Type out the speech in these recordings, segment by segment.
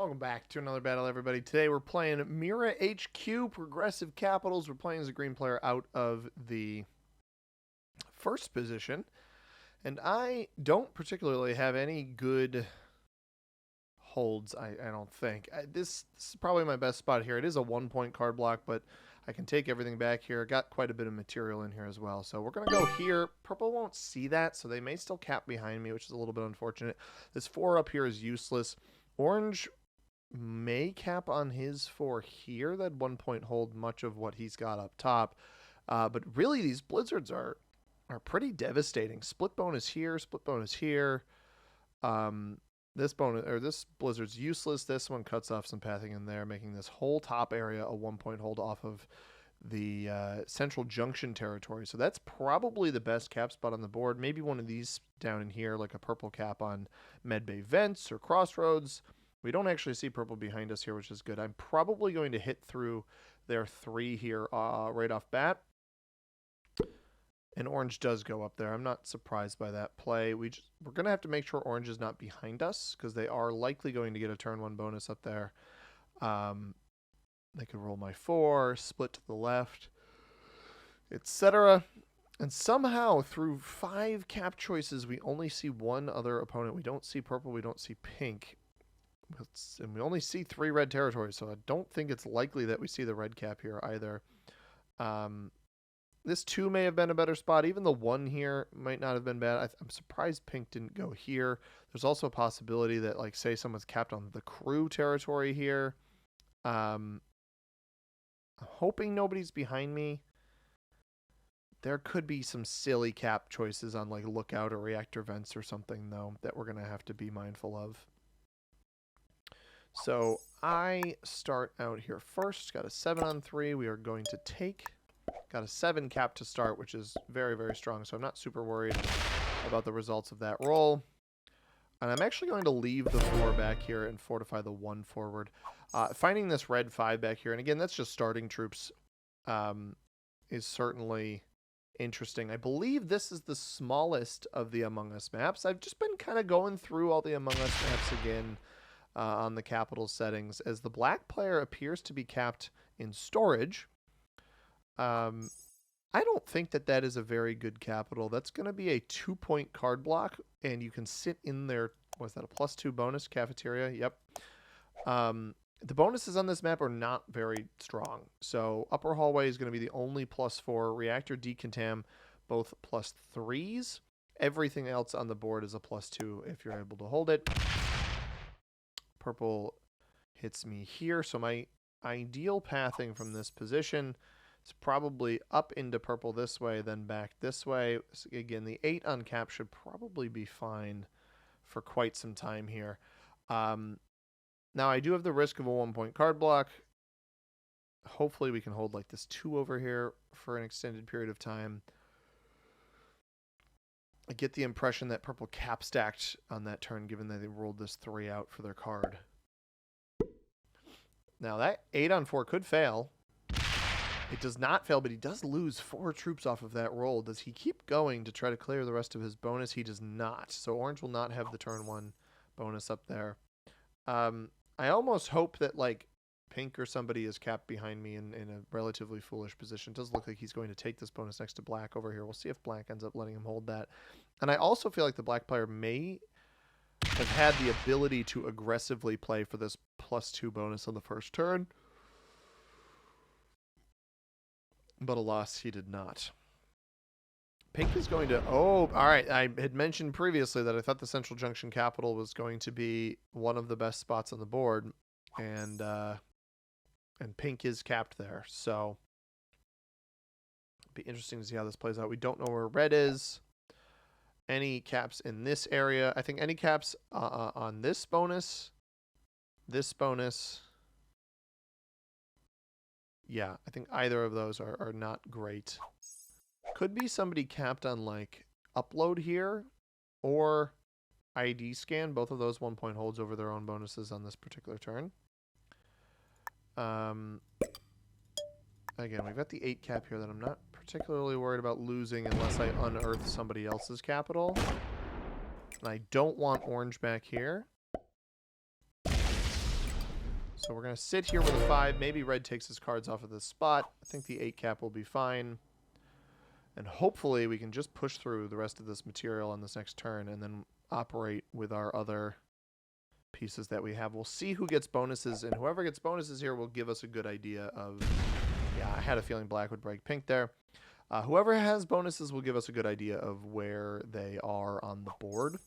Welcome back to another battle, everybody. Today we're playing Mira HQ Progressive Capitals. We're playing as a green player out of the first position. And I don't particularly have any good holds, I don't think. This is probably my best spot here. It is a 1-point card block, but I can take everything back here. Got quite a bit of material in here as well. So we're going to go here. Purple won't see that, so they may still cap behind me, which is a little bit unfortunate. This 4 up here is useless. Orange may cap on his 4 here. That 1-point hold much of what he's got up top. But really, these blizzards are pretty devastating. Split bonus here, split bonus here. This blizzard's useless. This one cuts off some pathing in there, making this whole top area a 1-point hold off of the central junction territory. So that's probably the best cap spot on the board. Maybe one of these down in here, like a purple cap on Medbay Vents or Crossroads. We don't actually see purple behind us here, which is good. I'm probably going to hit through their 3 here right off bat. And orange does go up there. I'm not surprised by that play. We're going to have to make sure orange is not behind us because they are likely going to get a turn 1 bonus up there. They could roll my 4, split to the left, etc. And somehow through 5 cap choices, we only see one other opponent. We don't see purple. We don't see pink. And we only see 3 red territories, so I don't think it's likely that we see the red cap here either. This 2 may have been a better spot. Even the 1 here might not have been bad. I'm surprised pink didn't go here. There's also a possibility that, like, say someone's capped on the crew territory here. I'm hoping nobody's behind me. There could be some silly cap choices on, like, lookout or reactor vents or something, though, that we're going to have to be mindful of. So I start out here first. Got a 7 on 3. We are going to take. Got a 7 cap to start, which is very, very strong. So I'm not super worried about the results of that roll. And I'm actually going to leave the 4 back here and fortify the 1 forward. Finding this red 5 back here, and again, that's just starting troops, is certainly interesting. I believe this is the smallest of the Among Us maps. I've just been kind of going through all the Among Us maps again. On the capital settings, as the black player appears to be capped in storage. I don't think that is a very good capital. That's going to be a 2-point card block, and you can sit in there. Was that a +2 bonus cafeteria? Yep. The bonuses on this map are not very strong. So upper hallway is going to be the only +4. Reactor decontam, both +3s. Everything else on the board is a +2 if you're able to hold it. Purple hits me here, so my ideal pathing from this position is probably up into purple this way, then back this way. So again, the 8 on cap should probably be fine for quite some time here. Now, I do have the risk of a 1-point card block. Hopefully, we can hold like this 2 over here for an extended period of time. I get the impression that purple cap stacked on that turn, given that they rolled this 3 out for their card. Now, that 8 on 4 could fail. It does not fail, but he does lose 4 troops off of that roll. Does he keep going to try to clear the rest of his bonus? He does not. So orange will not have the turn 1 bonus up there. I almost hope that, like, pink or somebody is capped behind me in a relatively foolish position. It does look like he's going to take this bonus next to black over here. We'll see if black ends up letting him hold that. And I also feel like the black player may have had the ability to aggressively play for this +2 bonus on the first turn. But alas, he did not. Pink is going to... Oh, all right. I had mentioned previously that I thought the Central Junction Capital was going to be one of the best spots on the board. And pink is capped there, so it'll be interesting to see how this plays out. We don't know where red is. Any caps in this area? I think any caps on this bonus. Yeah, I think either of those are not great. Could be somebody capped on, like, upload here or ID scan. Both of those 1-point holds over their own bonuses on this particular turn. Again, we've got the 8 cap here that I'm not particularly worried about losing unless I unearth somebody else's capital. And I don't want orange back here. So we're going to sit here with a 5. Maybe red takes his cards off of this spot. I think the 8 cap will be fine. And hopefully we can just push through the rest of this material on this next turn and then operate with our other pieces that we have. We'll see who gets bonuses, and whoever gets bonuses here will give us a good idea of... Yeah, I had a feeling black would break pink there. Whoever has bonuses will give us a good idea of where they are on the board.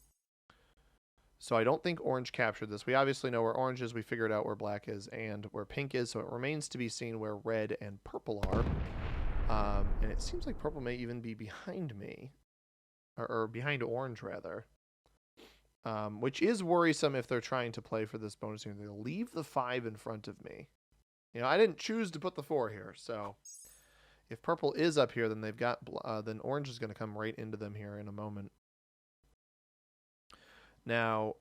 So I don't think orange captured this. We obviously know where orange is. We figured out where black is and where pink is. So it remains to be seen where red and purple are. And it seems like purple may even be behind me. Or behind orange, rather. Which is worrisome if they're trying to play for this bonus. They'll leave the 5 in front of me. You know, I didn't choose to put the 4 here, so... If purple is up here, then they've got then orange is going to come right into them here in a moment. Now,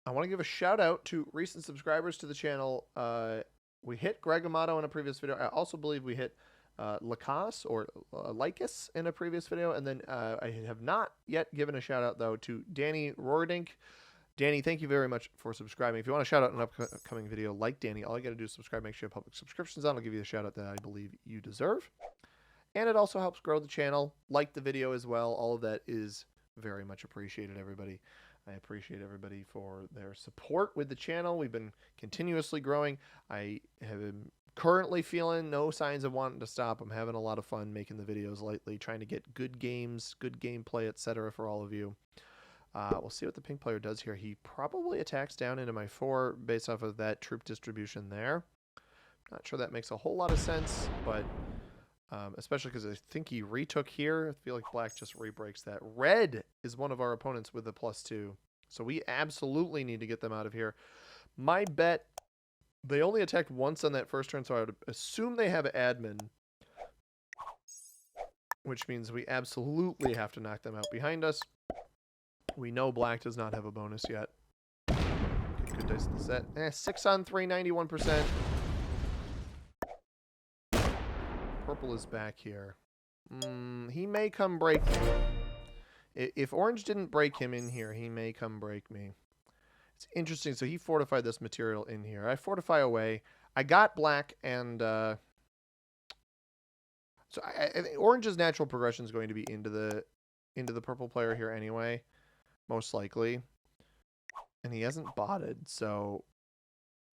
I want to give a shout out to recent subscribers to the channel. We hit Greg Amato in a previous video. I also believe we hit Lacasse or Lycus in a previous video. And then I have not yet given a shout out, though, to Danny Roerdink. Danny, thank you very much for subscribing. If you want to shout out an upcoming video like Danny, all you got to do is subscribe. Make sure you have public subscriptions on. I'll give you the shout out that I believe you deserve. And it also helps grow the channel. Like the video as well. All of that is very much appreciated, everybody. I appreciate everybody for their support with the channel. We've been continuously growing. I have been currently feeling no signs of wanting to stop. I'm having a lot of fun making the videos lately, trying to get good games, good gameplay, etc. for all of you. We'll see what the pink player does here. He probably attacks down into my 4 based off of that troop distribution there. Not sure that makes a whole lot of sense, but especially because I think he retook here. I feel like black just re-breaks that. Red is one of our opponents with a +2, so we absolutely need to get them out of here. My bet, they only attacked once on that first turn, so I would assume they have admin, which means we absolutely have to knock them out behind us. We know black does not have a bonus yet. Good dice at the set. 6 on 3, 91%. Purple is back here. He may come break me. If orange didn't break him in here, he may come break me. It's interesting. So he fortified this material in here. I fortify away. I got black and... so I think orange's natural progression is going to be into the purple player here anyway. Most likely. And he hasn't botted, so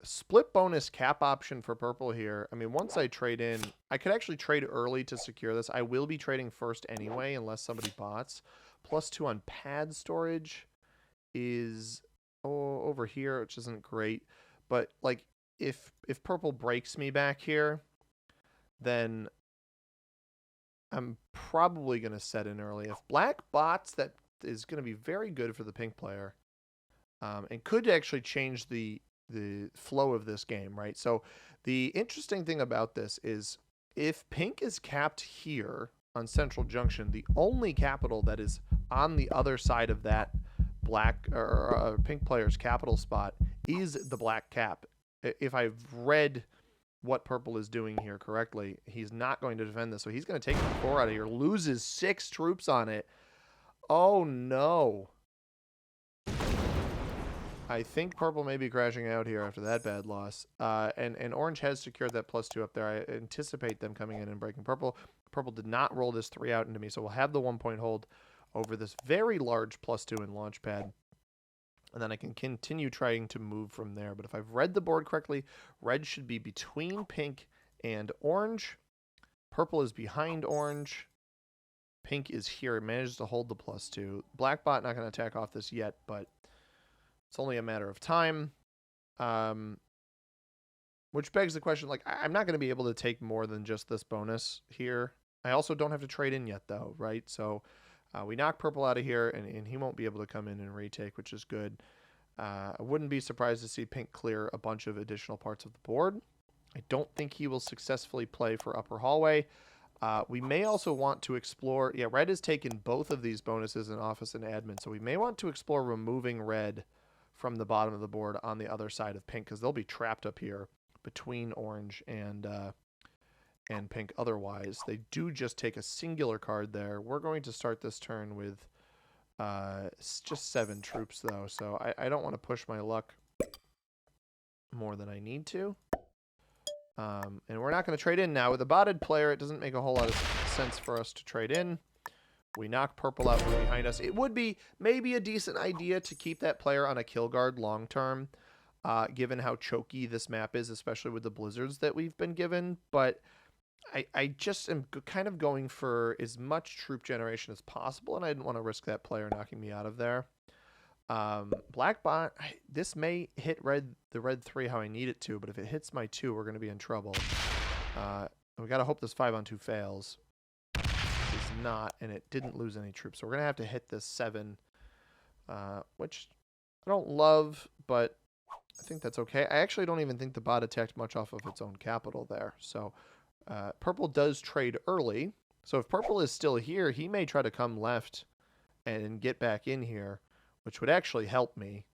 split bonus cap option for purple here. I mean, once I trade in, I could actually trade early to secure this. I will be trading first anyway, unless somebody bots. +2 on pad storage is over here, which isn't great. But like, if purple breaks me back here, then I'm probably going to set in early. If black bots, that is going to be very good for the pink player, and could actually change the flow of this game, right? So the interesting thing about this is if pink is capped here on Central Junction, the only capital that is on the other side of that black or pink player's capital spot is the black cap. If I've read what purple is doing here correctly, he's not going to defend this, so he's going to take the 4 out of here, loses 6 troops on it. Oh no. I think purple may be crashing out here after that bad loss. And orange has secured that +2 up there. I anticipate them coming in and breaking purple. Purple did not roll this 3 out into me, so we'll have the 1-point hold over this very large +2 in launch pad. And then I can continue trying to move from there. But if I've read the board correctly, red should be between pink and orange. Purple is behind orange. Pink is here. It manages to hold the +2. Black bot not going to attack off this yet, but it's only a matter of time. Which begs the question, like, I'm not going to be able to take more than just this bonus here. I also don't have to trade in yet, though, right? So we knock purple out of here, and he won't be able to come in and retake, which is good. I wouldn't be surprised to see pink clear a bunch of additional parts of the board. I don't think he will successfully play for upper hallway. We may also want to explore... Yeah, red has taken both of these bonuses in office and admin, so we may want to explore removing red from the bottom of the board on the other side of pink, because they'll be trapped up here between orange and pink otherwise. They do just take a singular card there. We're going to start this turn with just 7 troops, though, so I don't want to push my luck more than I need to. And we're not going to trade in now. With a botted player, it doesn't make a whole lot of sense for us to trade in. We knock purple out from behind us. It would be maybe a decent idea to keep that player on a kill guard long term, given how choky this map is, especially with the blizzards that we've been given. But I just am kind of going for as much troop generation as possible, and I didn't want to risk that player knocking me out of there. Black bot, this may hit the red 3 how I need it to, but if it hits my 2, we're going to be in trouble. We got to hope this 5-on-2 fails. It is not, and it didn't lose any troops. So we're going to have to hit this 7, which I don't love, but I think that's okay. I actually don't even think the bot attacked much off of its own capital there. So purple does trade early. So if purple is still here, he may try to come left and get back in here, which would actually help me.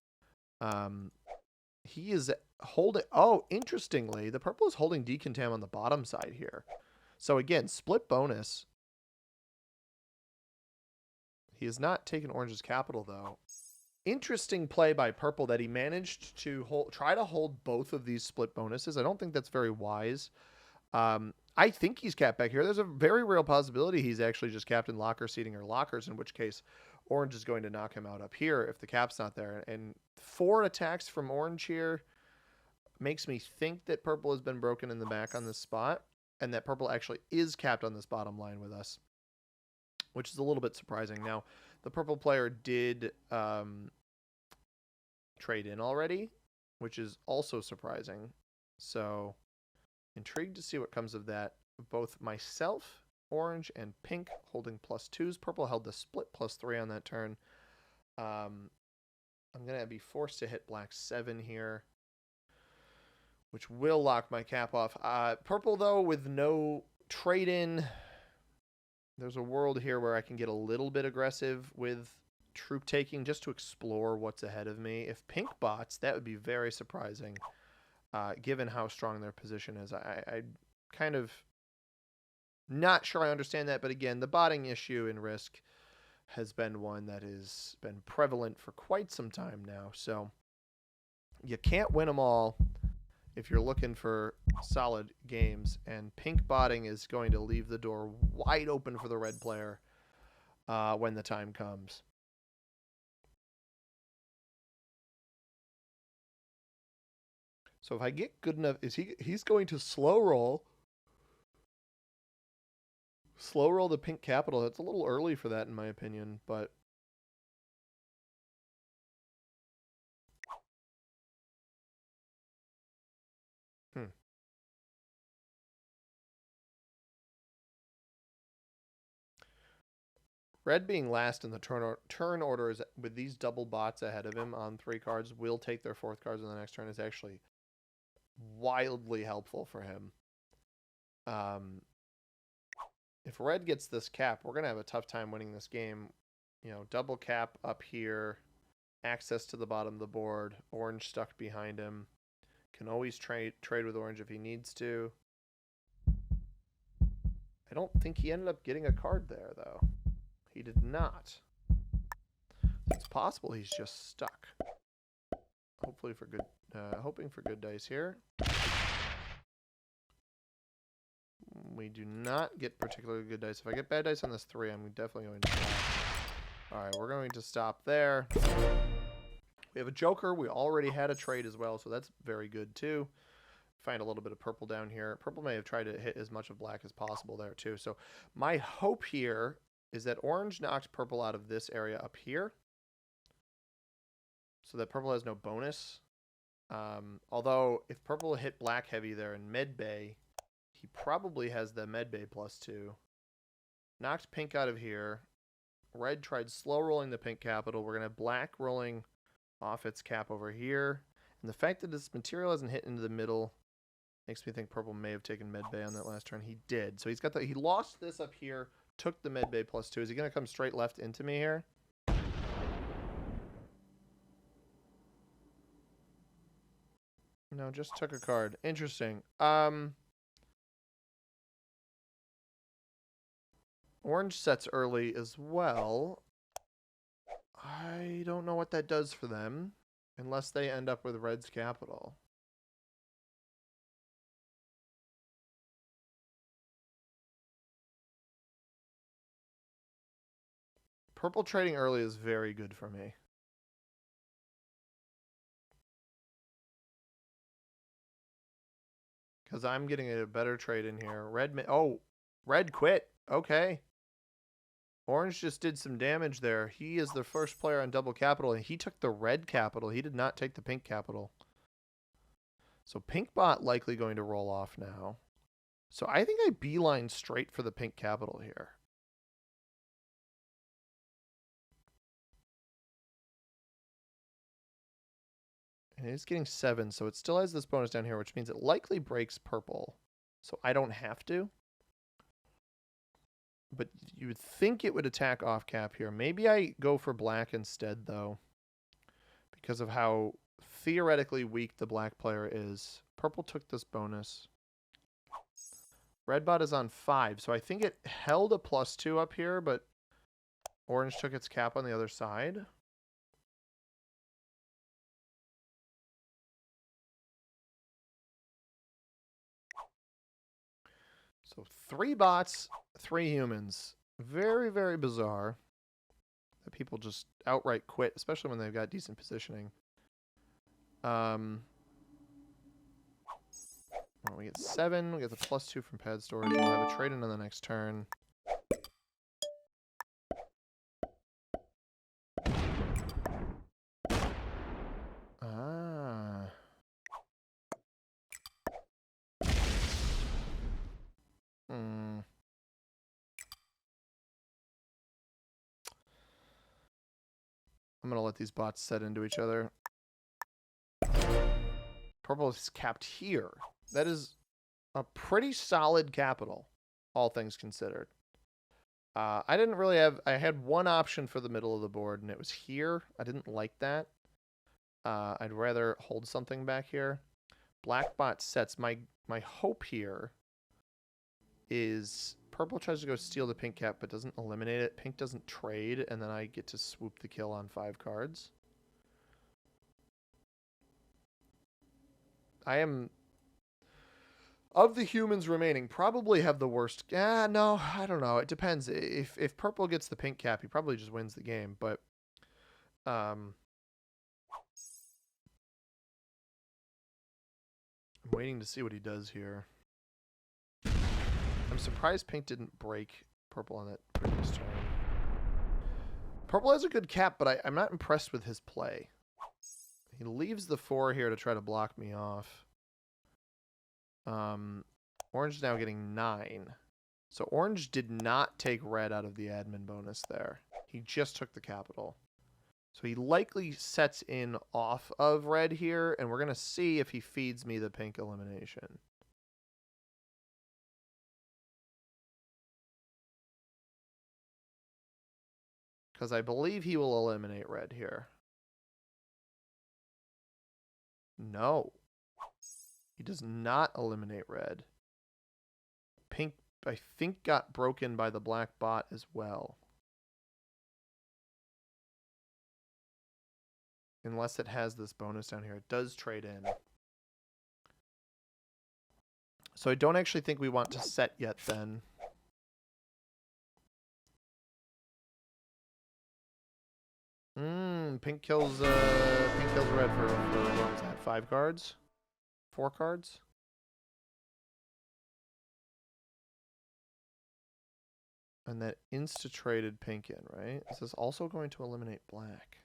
He is holding... Oh, interestingly, the purple is holding decontam on the bottom side here. So again, split bonus. He has not taken orange's capital, though. Interesting play by purple that he managed to try to hold both of these split bonuses. I don't think that's very wise. I think he's capped back here. There's a very real possibility he's actually just capped in locker seating or lockers, in which case orange is going to knock him out up here if the cap's not there. And 4 attacks from orange here makes me think that purple has been broken in the back on this spot, and that purple actually is capped on this bottom line with us, which is a little bit surprising. Now, the purple player did trade in already, which is also surprising. So, intrigued to see what comes of that. Both myself, orange, and pink holding +2s. Purple held the split +3 on that turn. I'm going to be forced to hit black 7 here, which will lock my cap off. Purple, though, with no trade-in, there's a world here where I can get a little bit aggressive with troop taking just to explore what's ahead of me. If pink bots, that would be very surprising, given how strong their position is. I kind of not sure I understand that, but again, the botting issue in Risk has been one that has been prevalent for quite some time now. So you can't win them all if you're looking for solid games, and pink botting is going to leave the door wide open for the red player when the time comes. So if I get good enough, he's going to slow roll the pink capital. That's a little early for that in my opinion, but red being last in the turn order is, with these double bots ahead of him on 3 cards, will take their 4th cards in the next turn, is actually wildly helpful for him. If red gets this cap, we're going to have a tough time winning this game. You know, double cap up here, access to the bottom of the board, orange stuck behind him. Can always trade with orange if he needs to. I don't think he ended up getting a card there, though. He did not. It's possible he's just stuck. Hopefully for good, hoping for good dice here. We do not get particularly good dice. If I get bad dice on this 3, I'm definitely going to stop. Alright, we're going to stop there. We have a joker. We already had a trade as well, so that's very good too. Find a little bit of purple down here. Purple may have tried to hit as much of black as possible there too. So my hope here is that orange knocked purple out of this area up here, so that purple has no bonus. Although if purple hit black heavy there in med bay, he probably has the med bay +2. Knocked pink out of here. Red tried slow rolling the pink capital. We're going to have black rolling off its cap over here. And the fact that this material hasn't hit into the middle makes me think purple may have taken med bay on that last turn. He did. So he's got he lost this up here, took the med bay +2. Is he going to come straight left into me here? No, just took a card. Interesting. Orange sets early as well. I don't know what that does for them, unless they end up with red's capital. Purple trading early is very good for me. Because I'm getting a better trade in here. Red quit. Okay. Orange just did some damage there. He is the first player on double capital, and he took the red capital. He did not take the pink capital. So pink bot likely going to roll off now. So I think I beeline straight for the pink capital here. And it's getting 7, so it still has this bonus down here, which means it likely breaks purple. So I don't have to. But you would think it would attack off cap here. Maybe I go for black instead, though, because of how theoretically weak the black player is. Purple took this bonus. Red bot is on 5, so I think it held a +2 up here, but orange took its cap on the other side. So 3 bots, 3 humans. Very, very bizarre that people just outright quit, especially when they've got decent positioning. Well, we get 7. We get the +2 from pad storage. We'll have a trade in on the next turn. I'm going to let these bots set into each other. Purple is capped here. That is a pretty solid capital, all things considered. I didn't really have... I had one option for the middle of the board, and it was here. I didn't like that. I'd rather hold something back here. Black bot sets. My hope here is purple tries to go steal the pink cap, but doesn't eliminate it. Pink doesn't trade, and then I get to swoop the kill on 5 cards. I am, of the humans remaining, probably have the worst. No, I don't know. It depends. If purple gets the pink cap, he probably just wins the game. But I'm waiting to see what he does here. I'm surprised pink didn't break purple on that previous turn. Purple has a good cap, but I'm not impressed with his play. He leaves the 4 here to try to block me off. Orange is now getting 9. So orange did not take red out of the admin bonus there. He just took the capital. So he likely sets in off of red here, and we're going to see if he feeds me the pink elimination. Because I believe he will eliminate red here. No. He does not eliminate red. Pink, I think, got broken by the black bot as well. Unless it has this bonus down here. It does trade in. So I don't actually think we want to set yet then. Pink kills red for what was that? 5 cards? 4 cards? And that insta-traded pink in, right? Is this also going to eliminate black?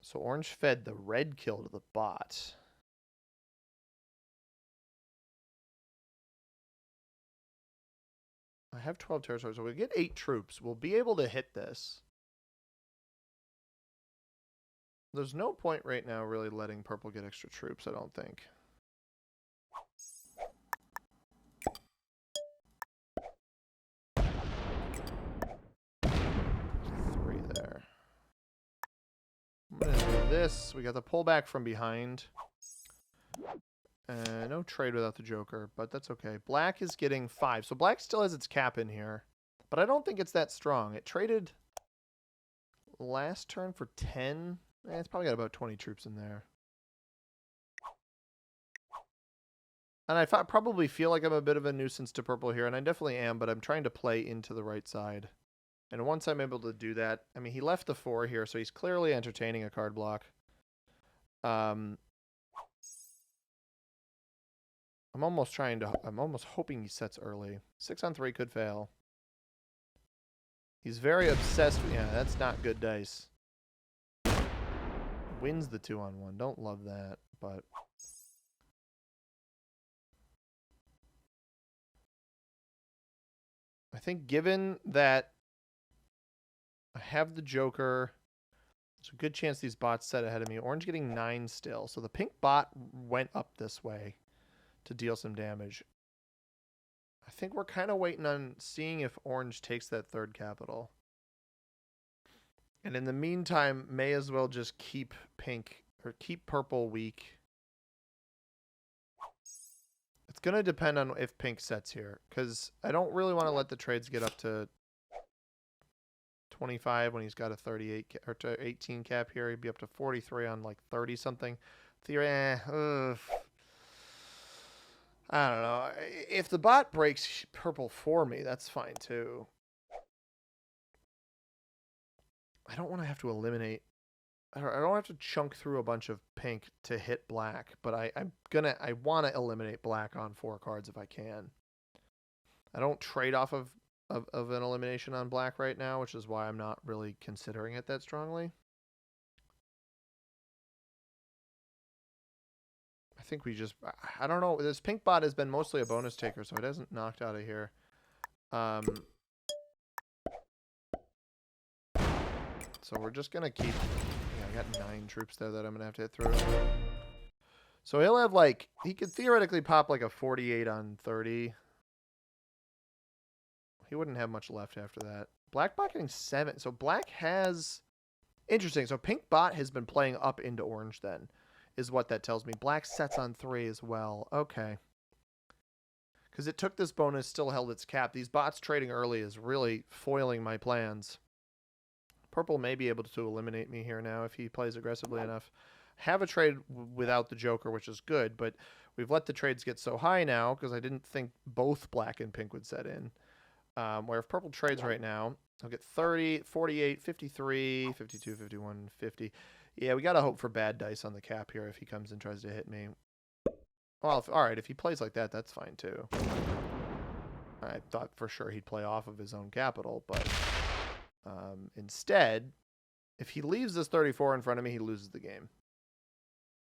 So orange fed the red kill to the bot. I have 12 territories, so we get 8 troops. We'll be able to hit this. There's no point right now really letting purple get extra troops, I don't think. Three there. I'm going to do this. We got the pullback from behind. No trade without the Joker, but that's okay. Black is getting 5. So black still has its cap in here, but I don't think it's that strong. It traded last turn for 10. It's probably got about 20 troops in there. And I probably feel like I'm a bit of a nuisance to purple here, and I definitely am, but I'm trying to play into the right side. And once I'm able to do that, I mean, he left the 4 here, so he's clearly entertaining a card block. I'm almost hoping he sets early. 6 on 3 could fail. He's very obsessed with, yeah, that's not good dice. Wins the 2 on 1. Don't love that, but I think given that I have the Joker, there's a good chance these bots set ahead of me. Orange getting 9 still. So the pink bot went up this way to deal some damage. I think we're kind of waiting on seeing if orange takes that 3rd capital. And in the meantime, may as well just keep purple weak. It's going to depend on if pink sets here, because I don't really want to let the trades get up to 25 when he's got a 38 or 18 cap here. He'd be up to 43 on like 30 something. Theory, I don't know. If the bot breaks purple for me, that's fine too. I don't want to have to eliminate. I don't have to chunk through a bunch of pink to hit black, but I want to eliminate black on 4 cards if I can. I don't trade off of an elimination on black right now, which is why I'm not really considering it that strongly. I think we just, I don't know. This pink bot has been mostly a bonus taker, so it hasn't knocked out of here. So we're just going to keep, yeah, I got 9 troops there that I'm going to have to hit through. So he'll have like, he could theoretically pop like a 48 on 30. He wouldn't have much left after that. Black bot getting 7. So black has, interesting. So pink bot has been playing up into orange then, is what that tells me. Black sets on 3 as well. Okay. Because it took this bonus, still held its cap. These bots trading early is really foiling my plans. Purple may be able to eliminate me here now if he plays aggressively enough. Have a trade without the Joker, which is good, but we've let the trades get so high now because I didn't think both black and pink would set in. Where if purple trades right now, I'll get 30, 48, 53, 52, 51, 50. Yeah, we got to hope for bad dice on the cap here if he comes and tries to hit me. Well, all right, if he plays like that, that's fine too. I thought for sure he'd play off of his own capital, but instead, if he leaves this 34 in front of me, he loses the game.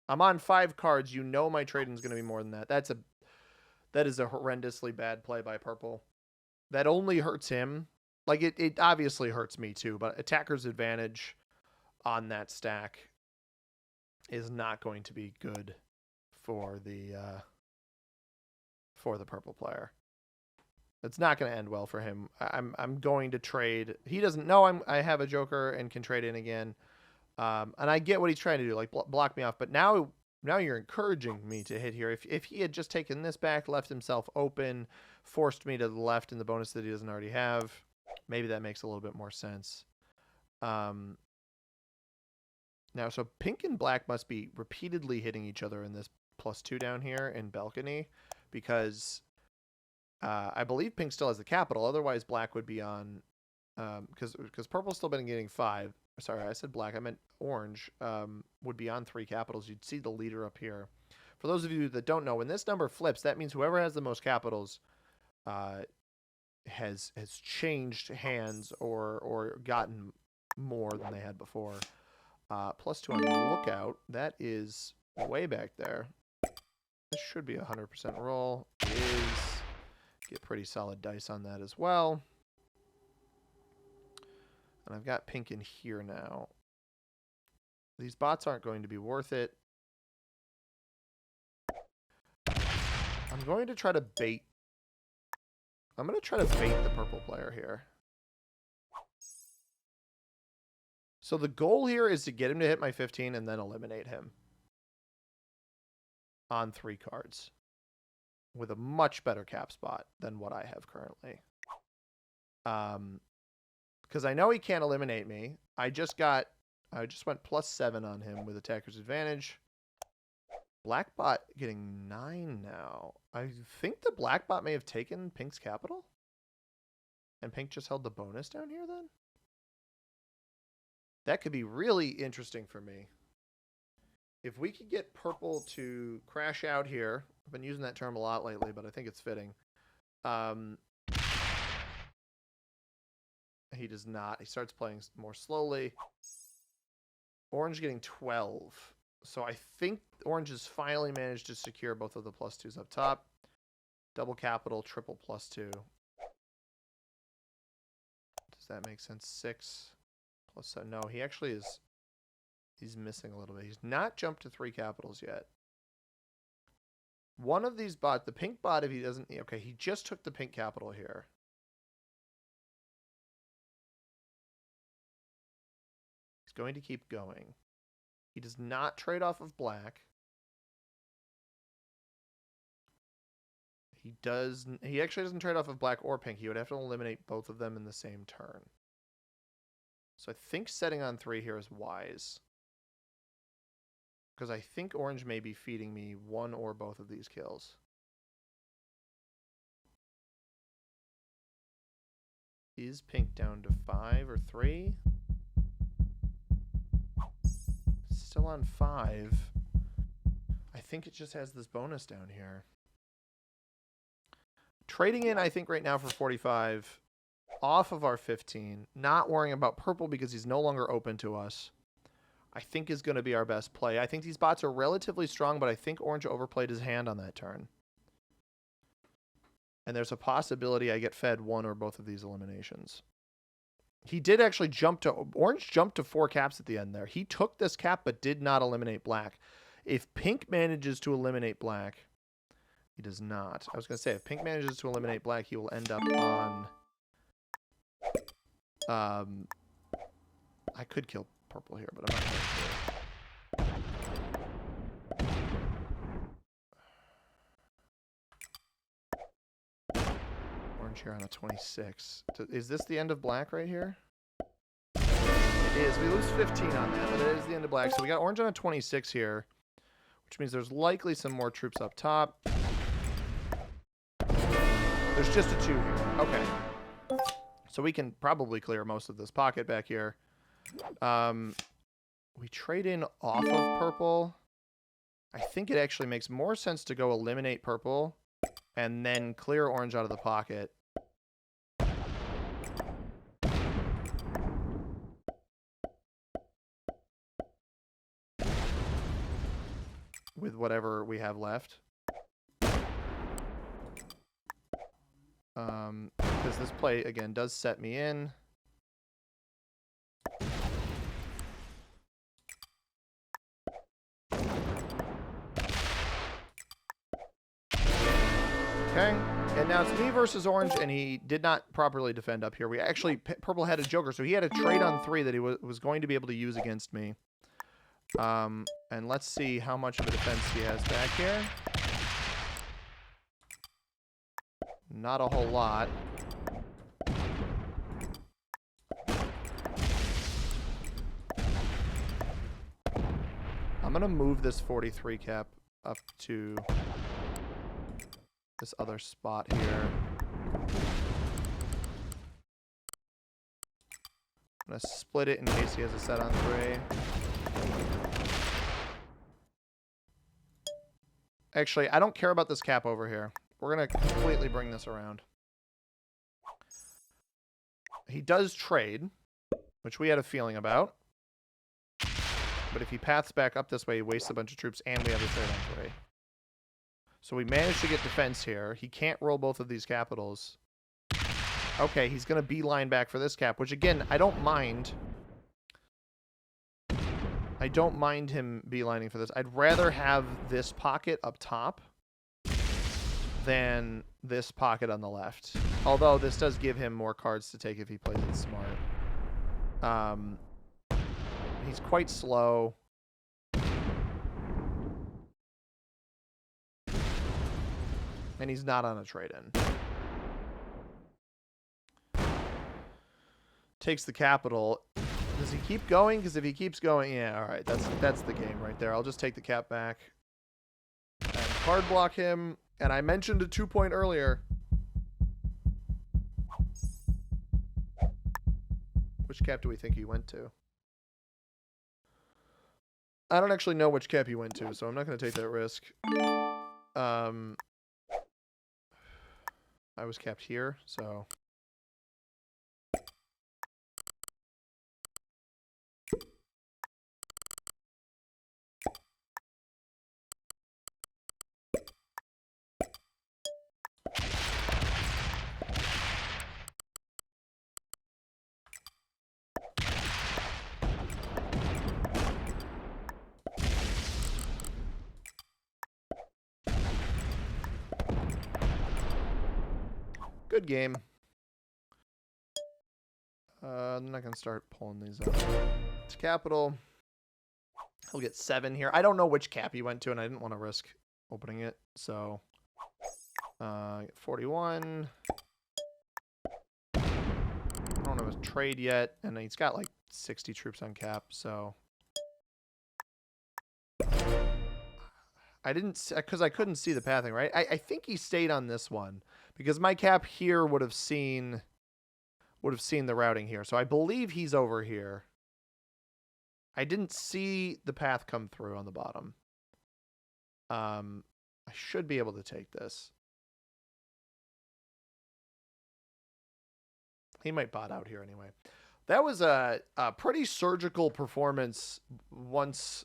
I'm on 5 cards. You know my trading is going to be more than that. That is a horrendously bad play by purple. That only hurts him. Like, it obviously hurts me too, but attacker's advantage on that stack is not going to be good for the purple player. It's not going to end well for him. I'm going to trade. He doesn't know I have a Joker and can trade in again. And I get what he's trying to do, like block me off. But now you're encouraging me to hit here. If he had just taken this back, left himself open, forced me to the left in the bonus that he doesn't already have, maybe that makes a little bit more sense. Now, so pink and black must be repeatedly hitting each other in this +2 down here in balcony, because I believe pink still has the capital. Otherwise, black would be on, because purple's still been getting 5. Sorry, I said black. I meant orange. Would be on 3 capitals. You'd see the leader up here. For those of you that don't know, when this number flips, that means whoever has the most capitals has changed hands or gotten more than they had before. +2 on the lookout. That is way back there. This should be a 100% roll. It is. Get pretty solid dice on that as well. And I've got pink in here now. These bots aren't going to be worth it. I'm going to try to bait. I'm going to try to bait the purple player here. So the goal here is to get him to hit my 15 and then eliminate him on 3 cards with a much better cap spot than what I have currently. Because I know he can't eliminate me. I just went +7 on him with attacker's advantage. Black bot getting 9 now. I think the black bot may have taken Pink's capital. And Pink just held the bonus down here then? That could be really interesting for me. If we could get purple to crash out here, I've been using that term a lot lately, but I think it's fitting. He does not. He starts playing more slowly. Orange getting 12. So I think Orange has finally managed to secure both of the +2s up top. Double capital, triple +2. Does that make sense? 6 plus 7. No, he actually is. He's missing a little bit. He's not jumped to 3 capitals yet. One of these bots, the pink bot, if he doesn't... Okay, he just took the pink capital here. He's going to keep going. He does not trade off of black. He actually doesn't trade off of black or pink. He would have to eliminate both of them in the same turn. So I think setting on 3 here is wise. Because I think orange may be feeding me one or both of these kills. Is pink down to 5 or 3? Still on 5. I think it just has this bonus down here. Trading in, I think, right now for 45 off of our 15. Not worrying about purple because he's no longer open to us. I think is going to be our best play. I think these bots are relatively strong, but I think orange overplayed his hand on that turn. And there's a possibility I get fed one or both of these eliminations. He did actually jump to... Orange jumped to 4 caps at the end there. He took this cap but did not eliminate black. If pink manages to eliminate black... He does not. I was going to say, if pink manages to eliminate black, he will end up on... I could kill purple here, but I'm not going to. Orange here on a 26. Is this the end of black right here? It is. We lose 15 on that, but it is the end of black. So we got orange on a 26 here, which means there's likely some more troops up top. There's just a 2 here. Okay. So we can probably clear most of this pocket back here. We trade in off of purple. I think it actually makes more sense to go eliminate purple and then clear orange out of the pocket. With whatever we have left. Because this play, again, does set me in. Okay, and now it's me versus orange, and he did not properly defend up here. We actually, purple had a joker, so he had a trade on 3 that he was going to be able to use against me. And let's see how much of a defense he has back here. Not a whole lot. I'm going to move this 43 cap up to this other spot here. I'm going to split it in case he has a set on 3. Actually, I don't care about this cap over here. We're going to completely bring this around. He does trade, which we had a feeling about. But if he paths back up this way, he wastes a bunch of troops, and we have a trade on 3. So we managed to get defense here. He can't roll both of these capitals. Okay, he's going to beeline back for this cap, which, again, I don't mind. I don't mind him beelining for this. I'd rather have this pocket up top than this pocket on the left. Although this does give him more cards to take if he plays it smart. He's quite slow. And he's not on a trade-in. Takes the capital. Does he keep going? Because if he keeps going, yeah, all right. That's the game right there. I'll just take the cap back. card block him, and I mentioned a 2-point earlier. Which cap do we think he went to? I don't actually know which cap he went to, so I'm not going to take that risk. I was capped here, so... Good game. I'm not going to start pulling these up. It's capital. He'll get 7 here. I don't know which cap he went to, and I didn't want to risk opening it. So, 41. I don't have his trade yet, and he's got like 60 troops on cap, so... I didn't, because I couldn't see the pathing, right? I think he stayed on this one because my cap here would have seen the routing here. So I believe he's over here. I didn't see the path come through on the bottom. I should be able to take this. He might bot out here anyway. That was a pretty surgical performance once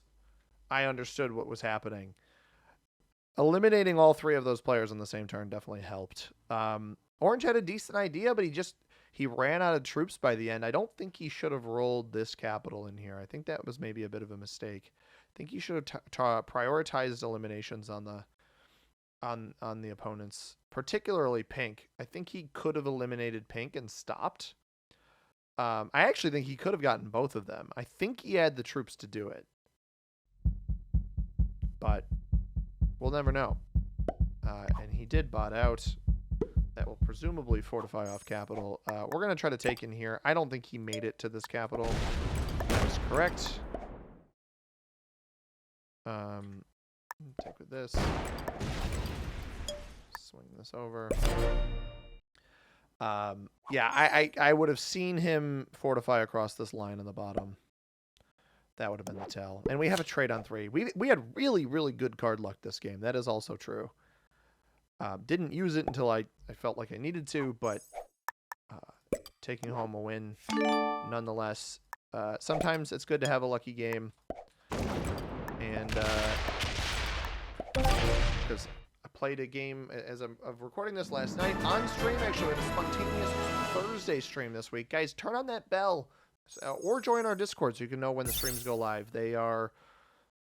I understood what was happening. Eliminating all 3 of those players on the same turn definitely helped. Orange had a decent idea, but he ran out of troops by the end. I don't think he should have rolled this capital in here. I think that was maybe a bit of a mistake. I think he should have prioritized eliminations on the opponents, particularly Pink. I think he could have eliminated Pink and stopped. I actually think he could have gotten both of them. I think he had the troops to do it. But... we'll never know. And he did bot out. That will presumably fortify off capital. We're going to try to take in here. I don't think he made it to this capital. That was correct. Take with this. Swing this over. Yeah, I would have seen him fortify across this line on the bottom. That would have been the tell. And we have a trade on 3. We had really, really good card luck this game. That is also true. Didn't use it until I felt like I needed to, but taking home a win nonetheless. Sometimes it's good to have a lucky game. And because I played a game as of recording this last night on stream. Actually, we had a spontaneous Thursday stream this week. Guys, turn on that bell. Or join our Discord so you can know when the streams go live. They are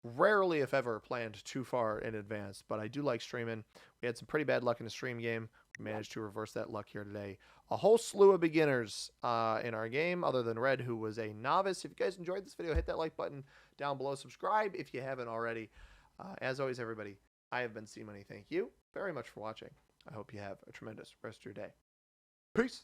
rarely, if ever, planned too far in advance, but I do like streaming. We had some pretty bad luck in the stream game. We managed to reverse that luck here today. A whole slew of beginners in our game, other than Red, who was a novice. If you guys enjoyed this video, hit that like button down below. Subscribe if you haven't already. As always, everybody, I have been C-Money. Thank you very much for watching. I hope you have a tremendous rest of your day. Peace.